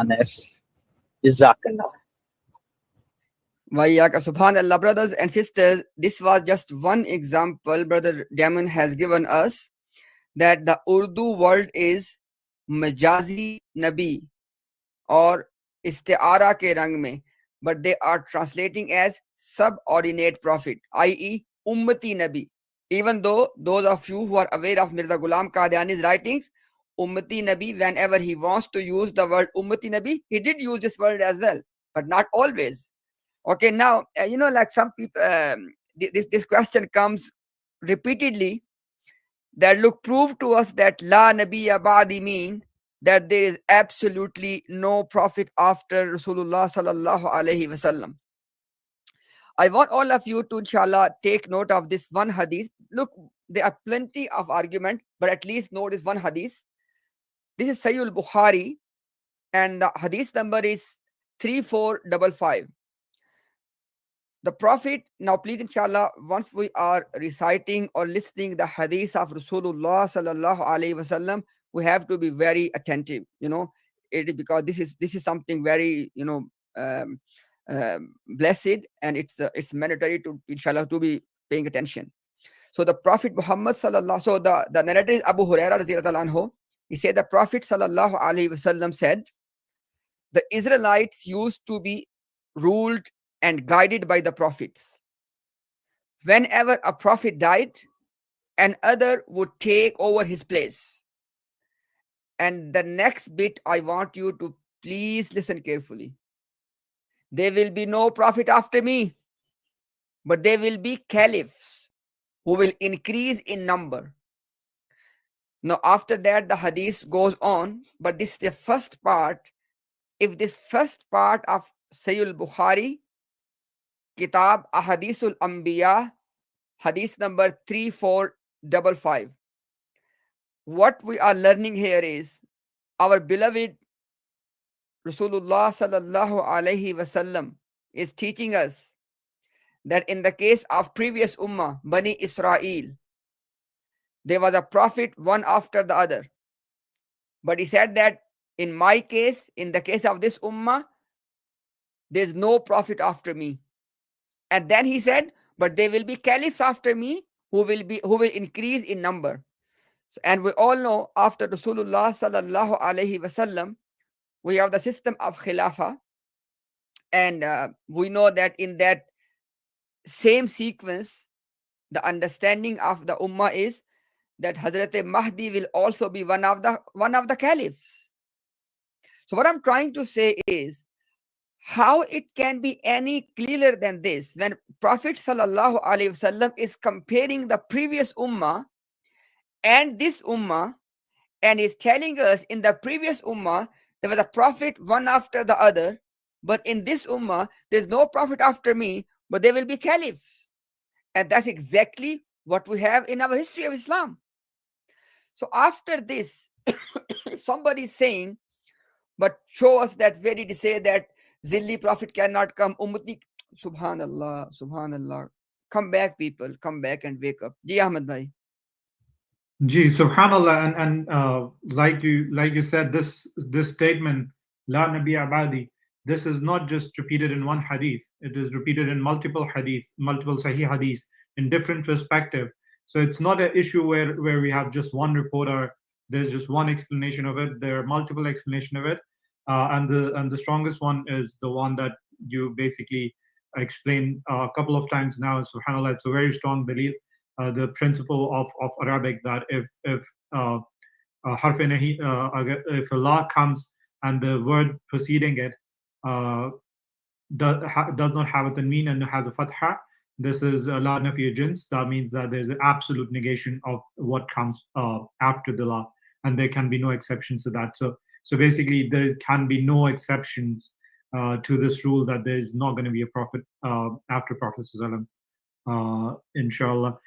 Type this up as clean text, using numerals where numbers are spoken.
Anas. Jazakallah. Wayyaka, subhanallah, brothers and sisters, this was just one example Brother Damon has given us, that the Urdu word is majazi nabi or istiara ke rang mein, but they are translating as subordinate prophet, i.e. ummati nabi. Even though those of you who are aware of Mirza Ghulam Qadiani's writings, ummati nabi, whenever he wants to use the word ummati nabi, he did use this word as well, but not always. Okay, now like some people, this question comes repeatedly, that look, prove to us that la nabiyya ba'di mean that there is absolutely no prophet after Rasulullah sallallahu alaihi wasallam. I want all of you to inshallah take note of this one hadith. Look, there are plenty of argument, but at least note this one hadith. This is Sahih al-Bukhari, and the hadith number is 3455. The Prophet, now please inshallah, once we are reciting or listening the hadith of Rasulullah sallallahu alaihi wasallam, we have to be very attentive, because this is something very, um, blessed, and it's mandatory to inshallah to be paying attention. So the Prophet Muhammad sallallahu, so the narrator is Abu Hurairah radhiyallahu anhu. He said the Prophet sallallahu alaihi wasallam said, the Israelites used to be ruled and guided by the prophets. Whenever a prophet died, another would take over his place. And the next bit, I want you to please listen carefully. There will be no prophet after me, but there will be caliphs who will increase in number. Now, after that, the hadith goes on, but this is the first part. If this first part of Sahih al-Bukhari, Kitab Ahadithul Anbiya, hadith number 3455. What we are learning here is our beloved Rasulullah sallallahu alaihi wasallam is teaching us that in the case of previous ummah, Bani Israel, there was a prophet one after the other. But he said that in my case, in the case of this ummah, there's no prophet after me. And then he said, but there will be caliphs after me who will increase in number. And we all know after Rasulullah sallallahu alaihi wasallam, we have the system of Khilafah, and we know that in that same sequence, the understanding of the ummah is that Hazrat Mahdi will also be one of the caliphs. So what I'm trying to say is, how it can be any clearer than this when Prophet sallallahu alaihi wasallam is comparing the previous ummah and this ummah, and is telling us in the previous ummah there was a prophet one after the other, but in this ummah there's no prophet after me, but there will be caliphs. And that's exactly what we have in our history of Islam. So after this, if somebody is saying, but show us that, where did he say that Zilli prophet cannot come, ummati, subhanallah, subhanallah. Come back, people, come back and wake up. Ji Ahmed bhai. Gee, subhanallah, and like you said, this statement, La Nabi Abadi, this is not just repeated in one hadith. It is repeated in multiple hadith, multiple sahih hadith, in different perspective. So it's not an issue where we have just one report or there's just one explanation of it. There are multiple explanation of it, and the strongest one is the one that you basically explained a couple of times now. Subhanallah, it's a very strong dalil. The principle of Arabic, that if harf nahi, if Allah comes and the word preceding it does not have a tanween and has a fatha, this is la nafi jins. That means that there's an absolute negation of what comes after the la, and there can be no exceptions to that. So basically, there can be no exceptions to this rule that there is not going to be a prophet after Prophet sallallahu alaihi wasallam. Inshallah.